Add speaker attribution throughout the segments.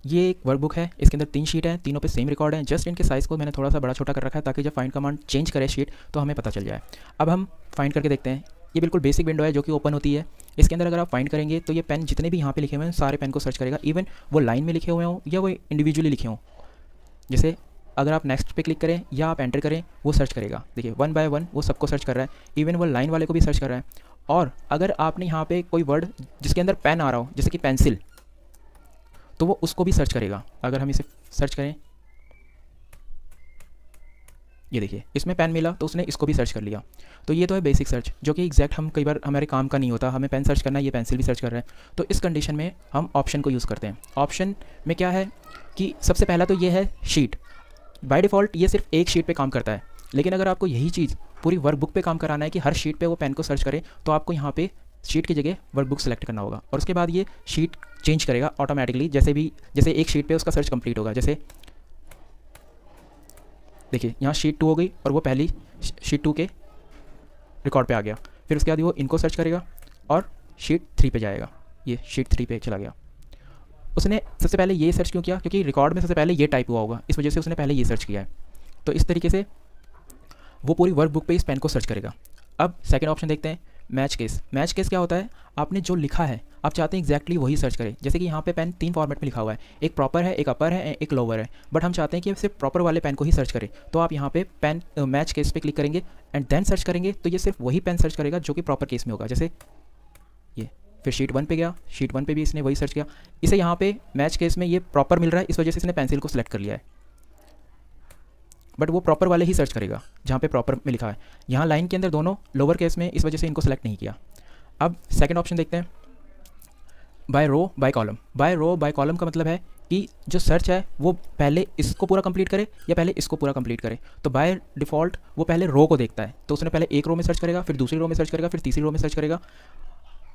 Speaker 1: ये एक वर्कबुक है, इसके अंदर 3 शीट हैं, तीनों पे सेम रिकॉर्ड है। जस्ट इनके साइज़ को मैंने थोड़ा सा बड़ा छोटा कर रखा है ताकि जब फाइंड कमांड चेंज करे शीट तो हमें पता चल जाए। अब हम फाइंड करके देखते हैं। ये बिल्कुल बेसिक विंडो है जो कि ओपन होती है। इसके अंदर अगर आप फाइंड करेंगे तो ये पेन जितने भी यहाँ पे लिखे हुए हैं सारे पेन को सर्च करेगा, इवन वो लाइन में लिखे हुए हों या वो इंडिविजुअली लिखे हों। जैसे अगर आप नेक्स्ट पे क्लिक करें या आप एंटर करें वो सर्च करेगा। देखिए 1 बाय 1 वो सबको सर्च कर रहा है, इवन वो लाइन वाले को भी सर्च कर रहा है। और अगर आपने यहाँ पे कोई वर्ड जिसके अंदर पेन आ रहा हो जैसे कि पेंसिल, तो वो उसको भी सर्च करेगा। अगर हम इसे सर्च करें, ये देखिए इसमें पेन मिला तो उसने इसको भी सर्च कर लिया। तो ये तो है बेसिक सर्च जो कि एग्जैक्ट हम कई बार हमारे काम का नहीं होता, हमें पेन सर्च करना है, ये पेंसिल भी सर्च कर रहा है। तो इस कंडीशन में हम ऑप्शन को यूज़ करते हैं। ऑप्शन में क्या है कि सबसे पहला तो ये है शीट। बाय डिफ़ॉल्ट ये सिर्फ एक शीट पे काम करता है, लेकिन अगर आपको यही चीज़ पूरी वर्कबुक पे काम कराना है कि हर शीट पे वो पेन को सर्च करे, तो आपको यहाँ पे शीट की जगह वर्कबुक सेलेक्ट करना होगा और उसके बाद ये शीट चेंज करेगा ऑटोमेटिकली। जैसे एक शीट पे उसका सर्च कंप्लीट होगा। जैसे देखिए यहाँ शीट 2 हो गई और वो पहली शीट 2 के रिकॉर्ड पे आ गया। फिर उसके बाद वो इनको सर्च करेगा और शीट 3 पे जाएगा। ये शीट 3 पे चला गया। उसने सबसे पहले ये सर्च क्यों किया? क्योंकि रिकॉर्ड में सबसे पहले ये टाइप हुआ होगा, इस वजह से उसने पहले ये सर्च किया है। तो इस तरीके से वो पूरी वर्कबुक पे इस पेन को सर्च करेगा। अब सेकंड ऑप्शन देखते हैं, मैच केस। मैच केस क्या होता है? आपने जो लिखा है आप चाहते हैं एग्जैक्टली वही सर्च करें। जैसे कि यहाँ पे पेन 3 फॉर्मेट में लिखा हुआ है, एक प्रॉपर है, एक अपर है, एक लोअर है, बट हम चाहते हैं कि सिर्फ प्रॉपर वाले पेन को ही सर्च करें। तो आप यहाँ पे पेन मैच केस पे क्लिक करेंगे एंड देन सर्च करेंगे, तो ये सिर्फ वही पेन सर्च करेगा जो कि प्रॉपर केस में होगा। जैसे ये फिर शीट 1 पे गया, शीट 1 पे भी इसने वही सर्च किया। इसे यहाँ पे मैच केस में ये प्रॉपर मिल रहा है, इस वजह से इसने पेंसिल को सिलेक्ट कर लिया है, बट वो प्रॉपर वाले ही सर्च करेगा जहाँ पे प्रॉपर में लिखा है। यहाँ लाइन के अंदर दोनों लोअर केस में, इस वजह से इनको सेलेक्ट नहीं किया। अब सेकंड ऑप्शन देखते हैं, by row by column. By row by column का मतलब है कि जो सर्च है वो पहले इसको पूरा कंप्लीट करे या पहले इसको पूरा कंप्लीट करे। तो बाय डिफ़ॉल्ट वो पहले रो को देखता है, तो उसने पहले एक रो में सर्च करेगा, फिर दूसरी रो में सर्च करेगा, फिर तीसरी रो में सर्च करेगा।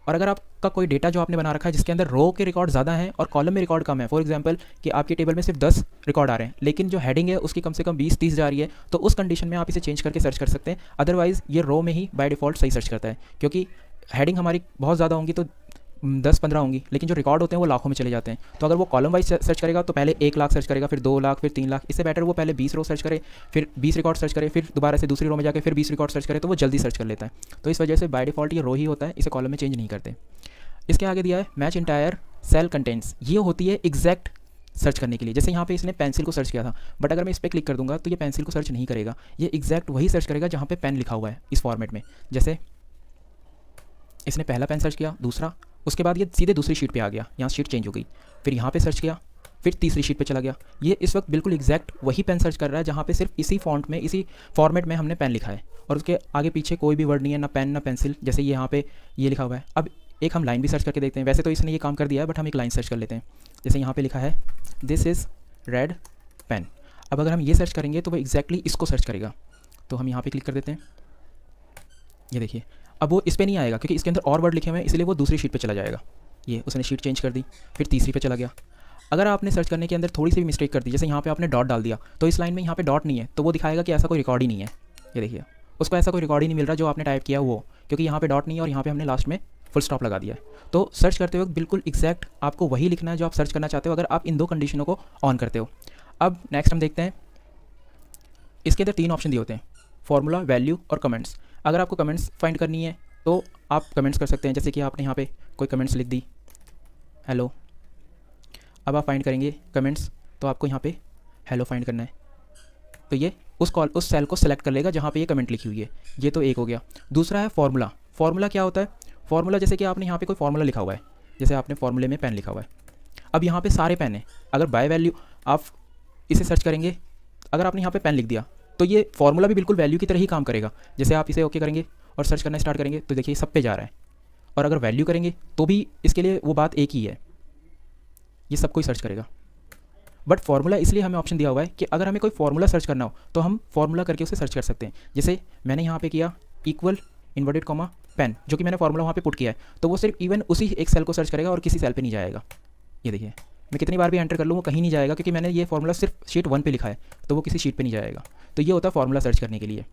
Speaker 1: और अगर आपका कोई डेटा जो आपने बना रखा है जिसके अंदर रो के रिकॉर्ड ज़्यादा हैं और कॉलम में रिकॉर्ड कम है, फॉर एग्जांपल कि आपकी टेबल में सिर्फ 10 रिकॉर्ड आ रहे हैं लेकिन जो हेडिंग है उसकी कम से कम 20-30 जा रही है, तो उस कंडीशन में आप इसे चेंज करके सर्च कर सकते हैं। अदरवाइज़ ये रो में ही बाय डिफ़ॉल्ट सही सर्च करता है, क्योंकि हेडिंग हमारी बहुत ज़्यादा होंगी तो 10-15 होंगी, लेकिन जो रिकॉर्ड होते हैं वो लाखों में चले जाते हैं। तो अगर वो कॉलम वाइज सर्च करेगा तो पहले 1 लाख सर्च करेगा, फिर 2 लाख, फिर 3 लाख। इससे बेटर वो पहले 20 रो सर्च करे, फिर 20 रिकॉर्ड सर्च करे, फिर दोबारा से दूसरी रो में जाकर फिर 20 रिकॉर्ड सर्च करे, तो वो जल्दी सर्च कर लेता है। तो इस वजह से बाय डिफ़ॉल्ट ये रो ही होता है, इसे कॉलम में चेंज नहीं करते। इसके आगे दिया है मैच इंटायर सेल कंटेंट्स। ये होती है एग्जैक्ट सर्च करने के लिए। जैसे यहाँ पे इसने पेंसिल को सर्च किया था, बट अगर मैं इस पर क्लिक कर दूंगा तो ये पेंसिल को सर्च नहीं करेगा, ये एग्जैक्ट वही सर्च करेगा जहाँ पे पेन लिखा हुआ है इस फॉर्मेट में। जैसे इसने पहला पेन सर्च किया, दूसरा, उसके बाद ये सीधे दूसरी शीट पे आ गया, यहाँ शीट चेंज हो गई, फिर यहाँ पे सर्च किया, फिर तीसरी शीट पे चला गया। ये इस वक्त बिल्कुल एग्जैक्ट वही पेन सर्च कर रहा है जहाँ पे सिर्फ इसी फॉन्ट में, इसी फॉर्मेट में हमने पेन लिखा है और उसके आगे पीछे कोई भी वर्ड नहीं है, ना पेन ना पेंसिल। जैसे ये यहाँ पे ये लिखा हुआ है। अब एक हम लाइन भी सर्च करके देखते हैं। वैसे तो इसने ये काम कर दिया है, बट हम एक लाइन सर्च कर लेते हैं। जैसे यहाँ पे लिखा है दिस इज़ रेड पेन। अब अगर हम ये सर्च करेंगे तो वो एग्जैक्टली इसको सर्च करेगा, तो हम यहाँ पे क्लिक कर देते हैं। ये देखिए अब वो इस पर नहीं आएगा क्योंकि इसके अंदर और वर्ड लिखे हुए हैं, इसलिए वो दूसरी शीट पे चला जाएगा। ये उसने शीट चेंज कर दी, फिर तीसरी पे चला गया। अगर आपने सर्च करने के अंदर थोड़ी सी भी मिस्टेक कर दी, जैसे यहाँ पे आपने डॉट डाल दिया, तो इस लाइन में यहाँ पे डॉट नहीं है, तो वो दिखाएगा कि ऐसा कोई रिकॉर्ड ही नहीं है। ये देखिए उसको ऐसा कोई रिकॉर्ड ही नहीं मिल रहा जो आपने टाइप किया वो, क्योंकि यहाँ पे डॉट नहीं है और यहाँ पे हमने लास्ट में फुल स्टॉप लगा दिया है। तो सर्च करते वक्त बिल्कुल एग्जैक्ट आपको वही लिखना है जो आप सर्च करना चाहते हो, अगर आप इन 2 कंडीशनों को ऑन करते हो। अब नेक्स्ट हम देखते हैं, इसके अंदर 3 ऑप्शन दिए होते हैं, फॉर्मूला, वैल्यू और कमेंट्स। अगर आपको कमेंट्स फाइंड करनी है तो आप कमेंट्स कर सकते हैं। जैसे कि आपने यहाँ पे कोई कमेंट्स लिख दी, हेलो। अब आप फाइंड करेंगे कमेंट्स, तो आपको यहाँ पे हेलो फाइंड करना है, तो ये उस सेल को सेलेक्ट कर लेगा जहाँ पे ये कमेंट लिखी हुई है। ये तो एक हो गया। दूसरा है फॉर्मूला। फॉर्मूला क्या होता है? फॉर्मूला जैसे कि आपने यहाँ पे कोई फॉर्मूला लिखा हुआ है, जैसे आपने फॉर्मूले में पेन लिखा हुआ है। अब यहाँ पे सारे पेन हैं। अगर बाय वैल्यू आप इसे सर्च करेंगे, अगर आपने यहाँ पे पेन लिख दिया तो ये फॉर्मूला भी बिल्कुल वैल्यू की तरह ही काम करेगा। जैसे आप इसे ओके करेंगे और सर्च करना स्टार्ट करेंगे तो देखिए सब पे जा रहा है। और अगर वैल्यू करेंगे तो भी इसके लिए वो बात एक ही है, ये सबको ही सर्च करेगा। बट फार्मूला इसलिए हमें ऑप्शन दिया हुआ है कि अगर हमें कोई फार्मूला सर्च करना हो तो हम फार्मूला करके उसे सर्च कर सकते हैं। जैसे मैंने यहाँ पे किया इक्वल इन्वर्टेड कॉमा पेन, जो कि मैंने फार्मूला वहाँ पे पुट किया है, तो वो सिर्फ इवन उसी एक सेल को सर्च करेगा और किसी सेल पे नहीं जाएगा। ये देखिए मैं कितनी बार भी एंटर कर लूँ वो कहीं नहीं जाएगा, क्योंकि मैंने ये फार्मूला सिर्फ शीट 1 पे लिखा है, तो वो किसी शीट पे नहीं जाएगा। तो ये होता है फार्मूला सर्च करने के लिए।